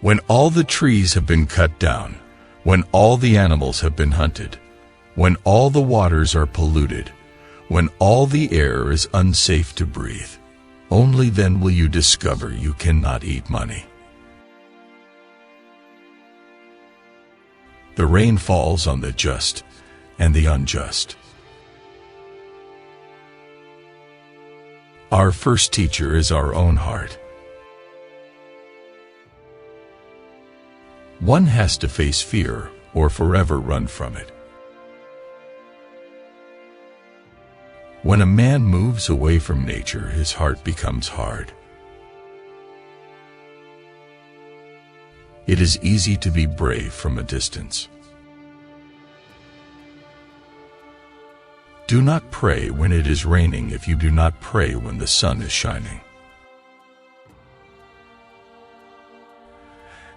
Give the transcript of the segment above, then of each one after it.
When all the trees have been cut down, when all the animals have been hunted, when all the waters are polluted, when all the air is unsafe to breathe, only then will you discover you cannot eat money. The rain falls on the just and the unjust. Our first teacher is our own heart. One has to face fear or forever run from it. When a man moves away from nature, his heart becomes hard. It is easy to be brave from a distance. Do not pray when it is raining if you do not pray when the sun is shining.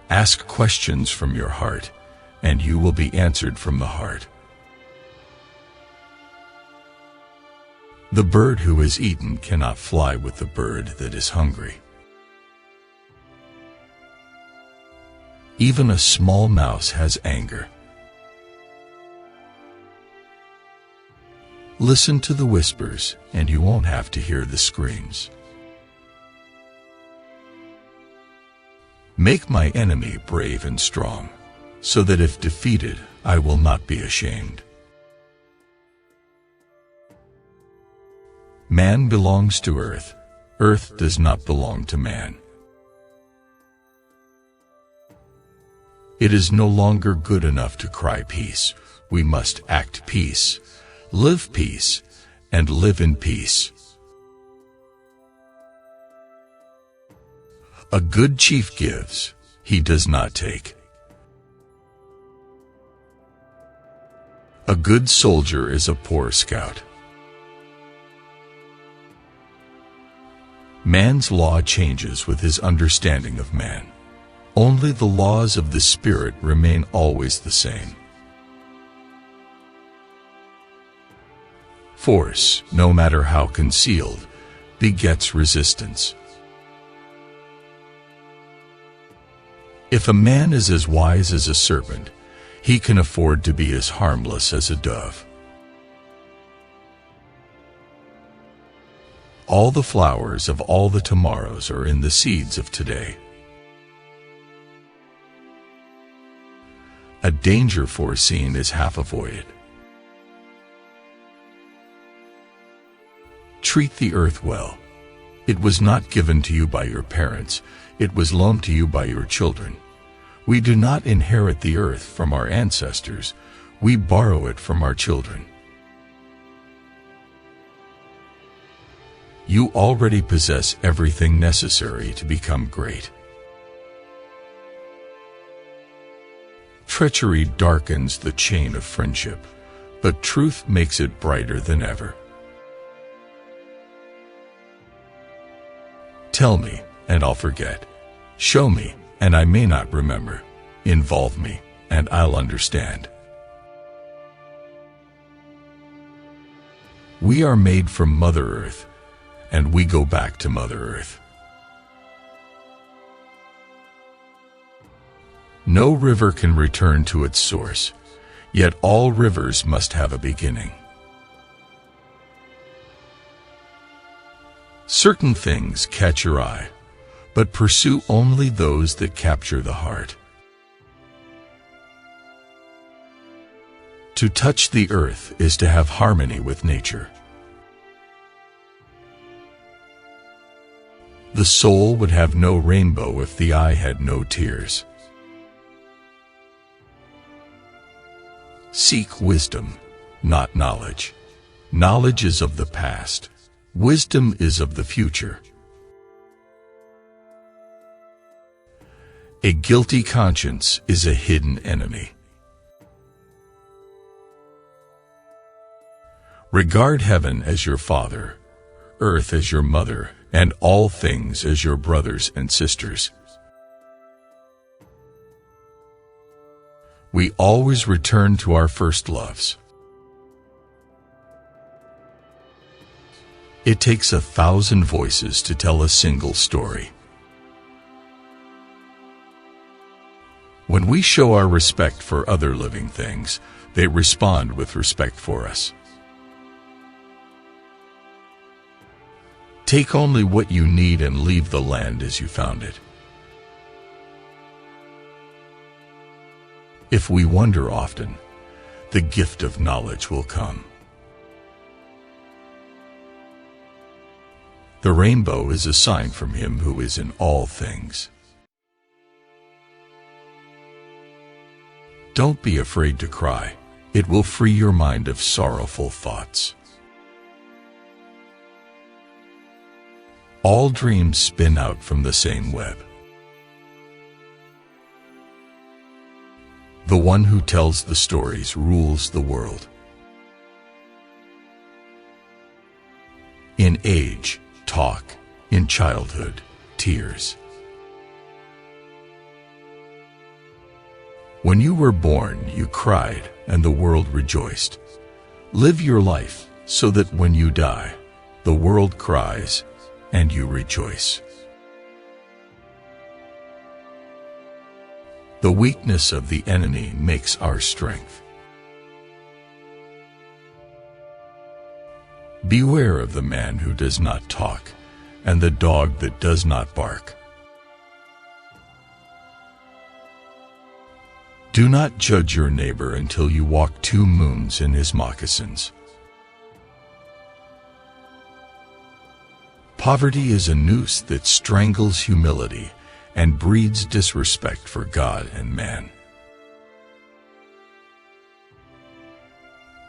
Ask questions from your heart, and you will be answered from the heart. The bird who is eaten cannot fly with the bird that is hungry. Even a small mouse has anger. Listen to the whispers, and you won't have to hear the screams. Make my enemy brave and strong, so that if defeated, I will not be ashamed. Man belongs to earth. Earth does not belong to man. It is no longer good enough to cry peace. We must act peace, live peace, and live in peace. A good chief gives, he does not take. A good soldier is a poor scout. Man's law changes with his understanding of man. Only the laws of the Spirit remain always the same. Force, no matter how concealed, begets resistance. If a man is as wise as a serpent, he can afford to be as harmless as a dove. All the flowers of all the tomorrows are in the seeds of today. A danger foreseen is half avoided. Treat the earth well. It was not given to you by your parents, it was loaned to you by your children. We do not inherit the earth from our ancestors, we borrow it from our children. You already possess everything necessary to become great. Treachery darkens the chain of friendship, but truth makes it brighter than ever. Tell me, and I'll forget. Show me, and I may not remember. Involve me, and I'll understand. We are made from Mother Earth, and we go back to Mother Earth. No river can return to its source, yet all rivers must have a beginning. Certain things catch your eye, but pursue only those that capture the heart. To touch the earth is to have harmony with nature. The soul would have no rainbow if the eye had no tears. Seek wisdom, not knowledge. Knowledge is of the past. Wisdom is of the future. A guilty conscience is a hidden enemy. Regard heaven as your father, earth as your mother, and all things as your brothers and sisters. We always return to our first loves. It takes 1,000 voices to tell a single story. When we show our respect for other living things, they respond with respect for us. Take only what you need and leave the land as you found it. If we wonder often, the gift of knowledge will come. The rainbow is a sign from Him who is in all things. Don't be afraid to cry. It will free your mind of sorrowful thoughts. All dreams spin out from the same web. The one who tells the stories rules the world. In age, talk; in childhood, tears. When you were born, you cried, and the world rejoiced. Live your life so that when you die, the world cries, and you rejoice. The weakness of the enemy makes our strength. Beware of the man who does not talk, and the dog that does not bark. Do not judge your neighbor until you walk 2 moons in his moccasins. Poverty is a noose that strangles humility and breeds disrespect for God and man.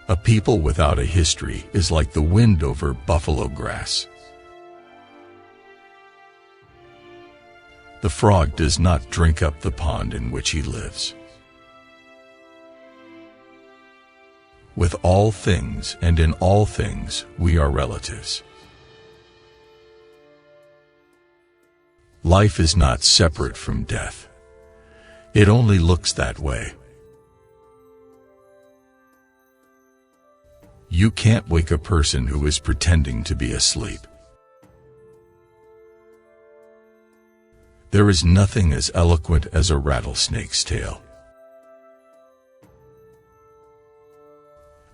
A people without a history is like the wind over buffalo grass. The frog does not drink up the pond in which he lives. With all things and in all things we are relatives. Life is not separate from death. It only looks that way. You can't wake a person who is pretending to be asleep. There is nothing as eloquent as a rattlesnake's tail.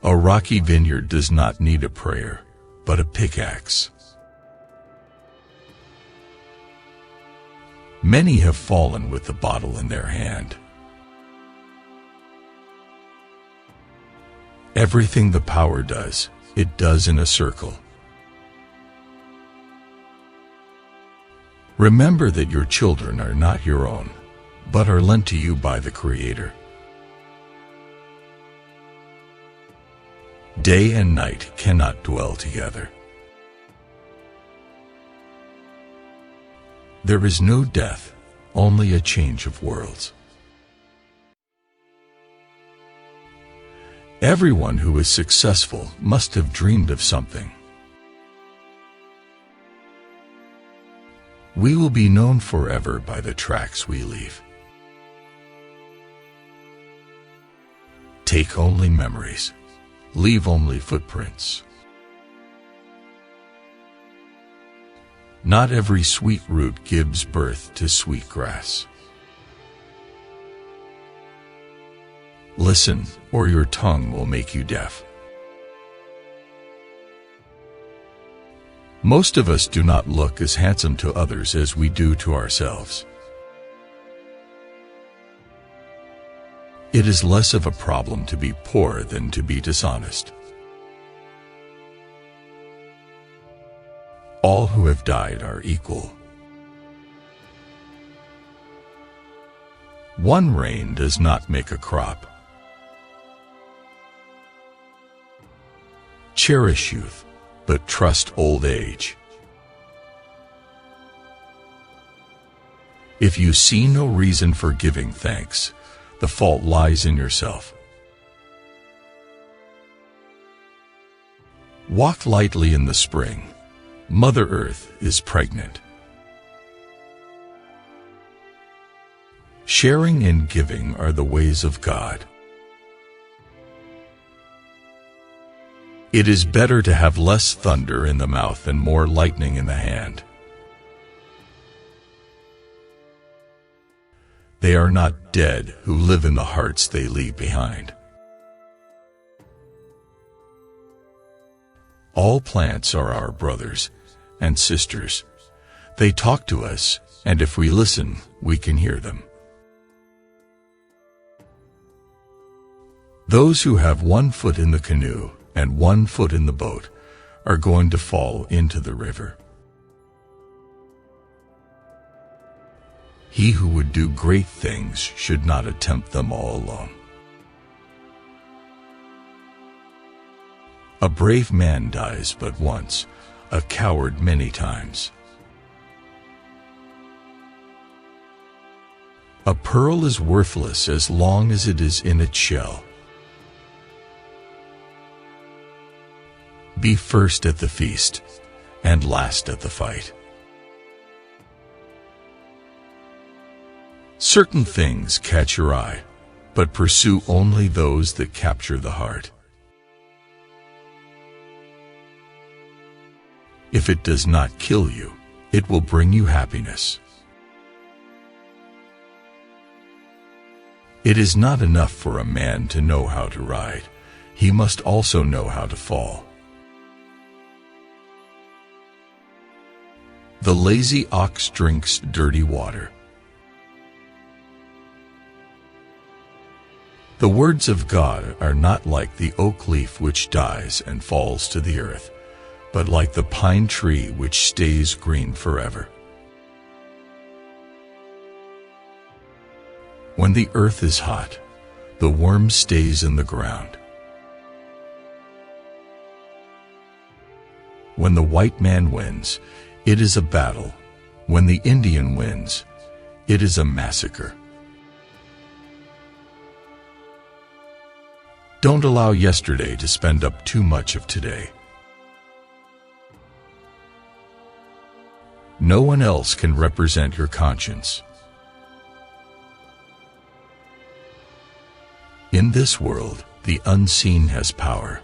A rocky vineyard does not need a prayer, but a pickaxe. Many have fallen with the bottle in their hand. Everything the power does, it does in a circle. Remember that your children are not your own, but are lent to you by the Creator. Day and night cannot dwell together. There is no death, only a change of worlds. Everyone who is successful must have dreamed of something. We will be known forever by the tracks we leave. Take only memories. Leave only footprints. Not every sweet root gives birth to sweet grass. Listen, or your tongue will make you deaf. Most of us do not look as handsome to others as we do to ourselves. It is less of a problem to be poor than to be dishonest. All who have died are equal. One rain does not make a crop. Cherish youth, but trust old age. If you see no reason for giving thanks, the fault lies in yourself. Walk lightly in the spring. Mother Earth is pregnant. Sharing and giving are the ways of God. It is better to have less thunder in the mouth and more lightning in the hand. They are not dead who live in the hearts they leave behind. All plants are our brothers and sisters. They talk to us, and if we listen, we can hear them. Those who have one foot in the canoe and one foot in the boat are going to fall into the river. He who would do great things should not attempt them all alone. A brave man dies but once, a coward many times. A pearl is worthless as long as it is in its shell. Be first at the feast and last at the fight. Certain things catch your eye, but pursue only those that capture the heart. If it does not kill you, it will bring you happiness. It is not enough for a man to know how to ride. He must also know how to fall. The lazy ox drinks dirty water. The words of God are not like the oak leaf which dies and falls to the earth, but like the pine tree which stays green forever. When the earth is hot, the worm stays in the ground. When the white man wins, it is a battle. When the Indian wins, it is a massacre. Don't allow yesterday to spend up too much of today. No one else can represent your conscience. In this world, the unseen has power.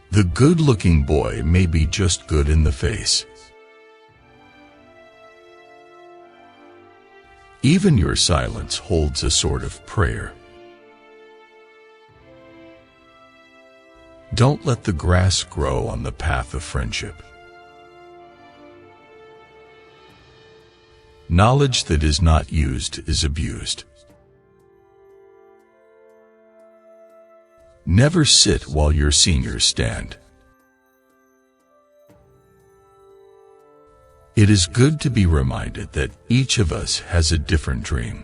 The good-looking boy may be just good in the face. Even your silence holds a sort of prayer. Don't let the grass grow on the path of friendship. Knowledge that is not used is abused. Never sit while your seniors stand. It is good to be reminded that each of us has a different dream.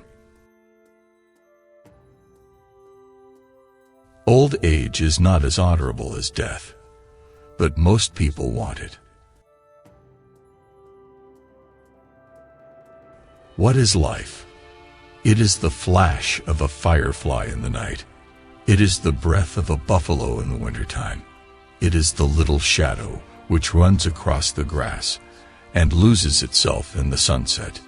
Old age is not as honorable as death, but most people want it. What is life? It is the flash of a firefly in the night. It is the breath of a buffalo in the wintertime. It is the little shadow which runs across the grass and loses itself in the sunset.